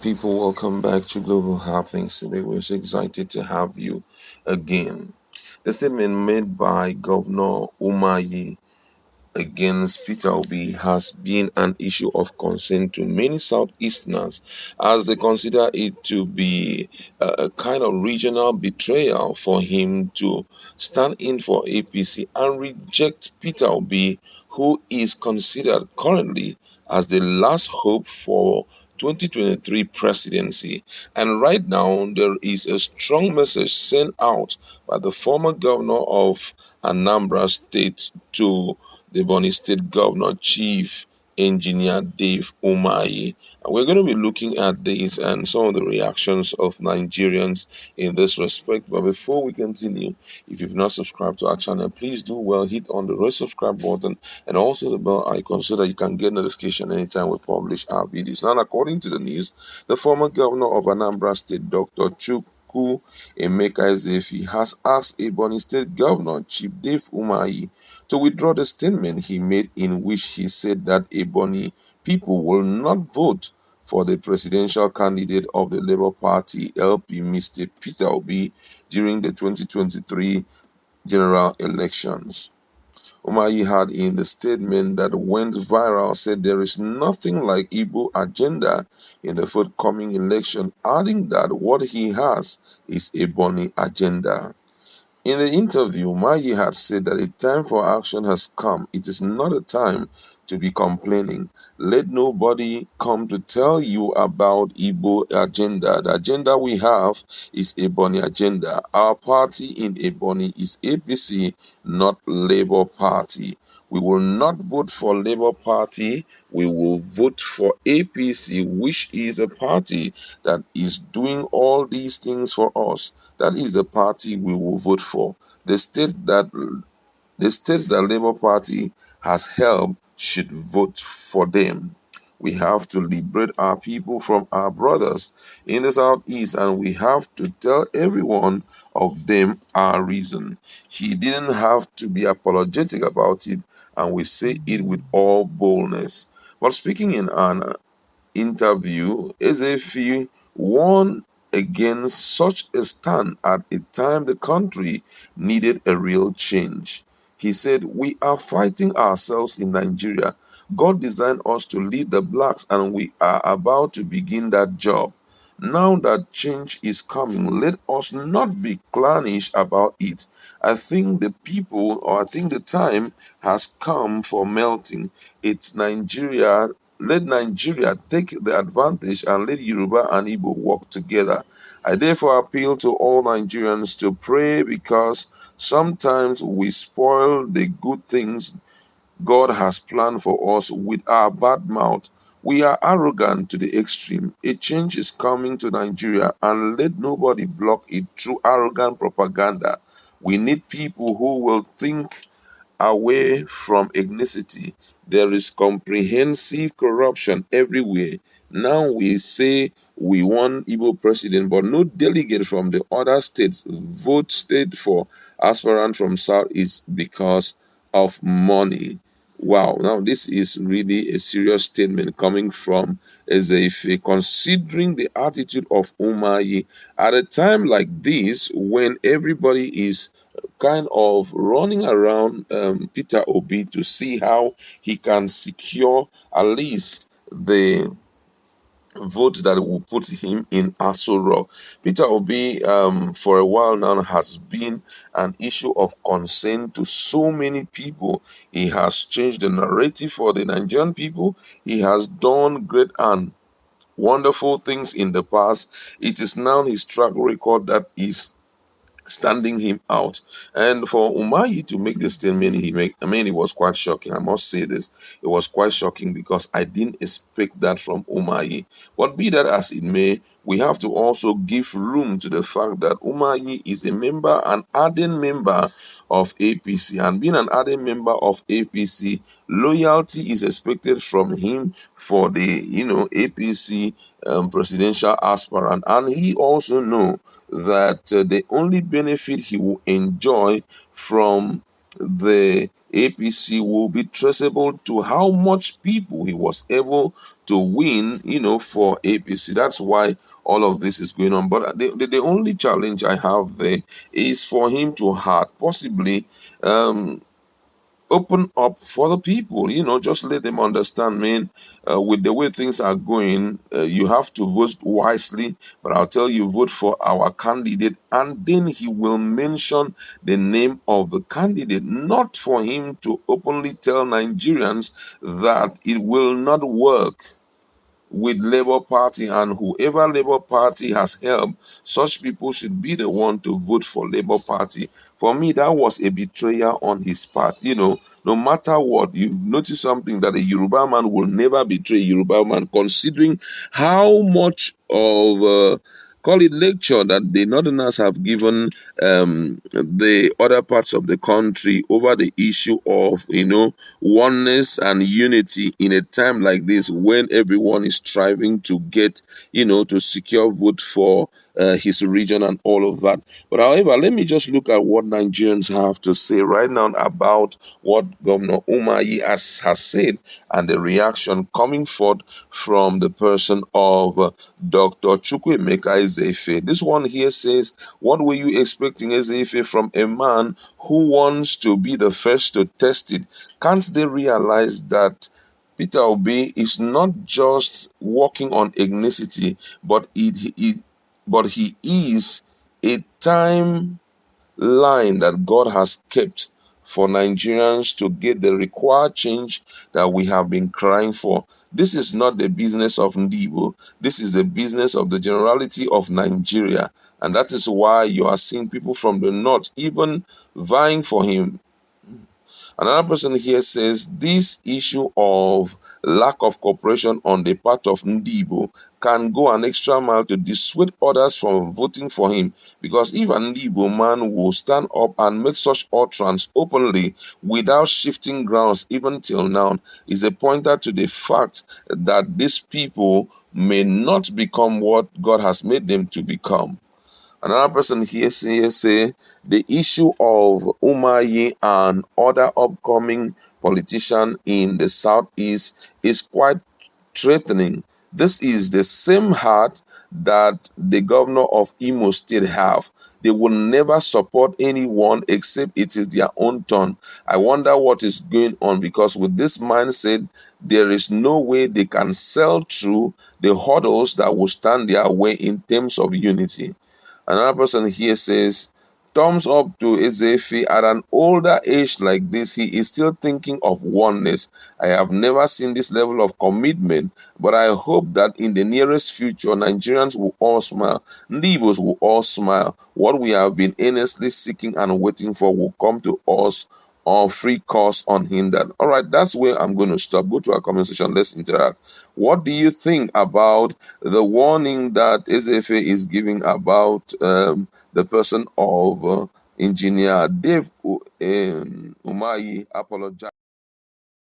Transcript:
People, welcome back to Global Happenings. Today, we're so excited to have you again. The statement made by Governor Umahi against Peter Obi has been an issue of concern to many Southeasterners as they consider it to be a kind of regional betrayal for him to stand in for APC and reject Peter Obi, who is considered currently as the last hope for 2023 presidency. And right now, there is a strong message sent out by the former governor of Anambra State to the Bonny State Governor Chief Engineer Dave Umahi. And we're going to be looking at this and some of the reactions of Nigerians in this respect. But before we continue, if you've not subscribed to our channel, please do well hit on the red subscribe button and also the bell icon so that you can get notification anytime we publish our videos. Now, according to the news, the former governor of Anambra State, Dr. Emeka Ezefi, has asked Ebonyi State Governor Chief Dave Umahi to withdraw the statement he made in which he said that Ebonyi people will not vote for the presidential candidate of the Labour Party LP Mr. Peter Obi during the 2023 general elections. Umahi had in the statement that went viral said there is nothing like Igbo agenda in the forthcoming election, adding that what he has is a Ebonyi agenda. In the interview, Umahi had said that a time for action has come. It is not a time to be complaining. Let nobody come to tell you about Igbo agenda. The agenda we have is Ebonyi agenda. Our party in Ebonyi is APC, not Labour Party. We will not vote for Labour Party. We will vote for APC, which is a party that is doing all these things for us. That is the party we will vote for. The states that Labour Party has helped should vote for them. We have to liberate our people from our brothers in the southeast, and we have to tell every one of them our reason. He didn't have to be apologetic about it, and we say it with all boldness. But speaking in an interview, Ezefi warned against such a stand at a time the country needed a real change. He said, "We are fighting ourselves in Nigeria. God designed us to lead the blacks, and we are about to begin that job. Now that change is coming, let us not be clannish about it. I think the time has come for melting. It's Nigeria. Let Nigeria take the advantage and let Yoruba and Igbo work together. I therefore appeal to all Nigerians to pray because sometimes we spoil the good things God has planned for us with our bad mouth. We are arrogant to the extreme. A change is coming to Nigeria, and let nobody block it through arrogant propaganda. We need people who will think away from ethnicity. There is comprehensive corruption everywhere. Now we say we want Igbo president, but no delegate from the other states voted for aspirant from South is because of money." Wow, now this is really a serious statement coming from Ezefe, considering the attitude of Umahi at a time like this when everybody is kind of running around Peter Obi to see how he can secure at least the vote that will put him in Aso Rock. Peter Obi, for a while now, has been an issue of concern to so many people. He has changed the narrative for the Nigerian people. He has done great and wonderful things in the past. It is now his track record that is standing him out. And for Umahi to make the statement he made, I mean, it was quite shocking. I must say this. It was quite shocking because I didn't expect that from Umahi. But be that as it may, we have to also give room to the fact that Umahi is a member, an ardent member of APC. And being an ardent member of APC, loyalty is expected from him for the, APC presidential aspirant. And he also know that the only benefit he will enjoy from the APC will be traceable to how much people he was able to win, for APC. That's why all of this is going on. But the only challenge I have there is for him to have possibly um, open up for the people, just let them understand, man. With the way things are going, you have to vote wisely. But I'll tell you, vote for our candidate, and then he will mention the name of the candidate, not for him to openly tell Nigerians that it will not work with Labour Party, and whoever Labour Party has helped, such people should be the one to vote for Labour Party. For me, that was a betrayal on his part. No matter what, you notice something that a Yoruba man will never betray a Yoruba man, considering how much of call it lecture that the Northerners have given the other parts of the country over the issue of oneness and unity in a time like this when everyone is striving to get to secure vote for his region and all of that. But however, let me just look at what Nigerians have to say right now about what Governor Umahi has said, and the reaction coming forth from the person of Dr. Chukwuemeka Ezefe. This one here says, what were you expecting, Ezefe, from a man who wants to be the first to test it? Can't they realize that Peter Obi is not just working on ethnicity, but he is a timeline that God has kept for Nigerians to get the required change that we have been crying for. This is not the business of Ndibo. This is the business of the generality of Nigeria. And that is why you are seeing people from the north even vying for him. Another person here says this issue of lack of cooperation on the part of Ndibo can go an extra mile to dissuade others from voting for him, because if an Ndibo man will stand up and make such utterance openly without shifting grounds even till now, is a pointer to the fact that these people may not become what God has made them to become. Another person here say the issue of Umahi and other upcoming politicians in the southeast is quite threatening. This is the same heart that the governor of Imo State have. They will never support anyone except it is their own turn. I wonder what is going on, because with this mindset, there is no way they can sell through the hurdles that will stand their way in terms of unity. Another person here says, thumbs up to Ezefi. At an older age like this, he is still thinking of oneness. I have never seen this level of commitment, but I hope that in the nearest future, Nigerians will all smile. Ndibos will all smile. What we have been earnestly seeking and waiting for will come to us on free course unhindered. All right, that's where I'm going to stop. Go to our comment section. Let's interact. What do you think about the warning that Ezefe is giving about the person of Engineer Dave Umahi? Apologize.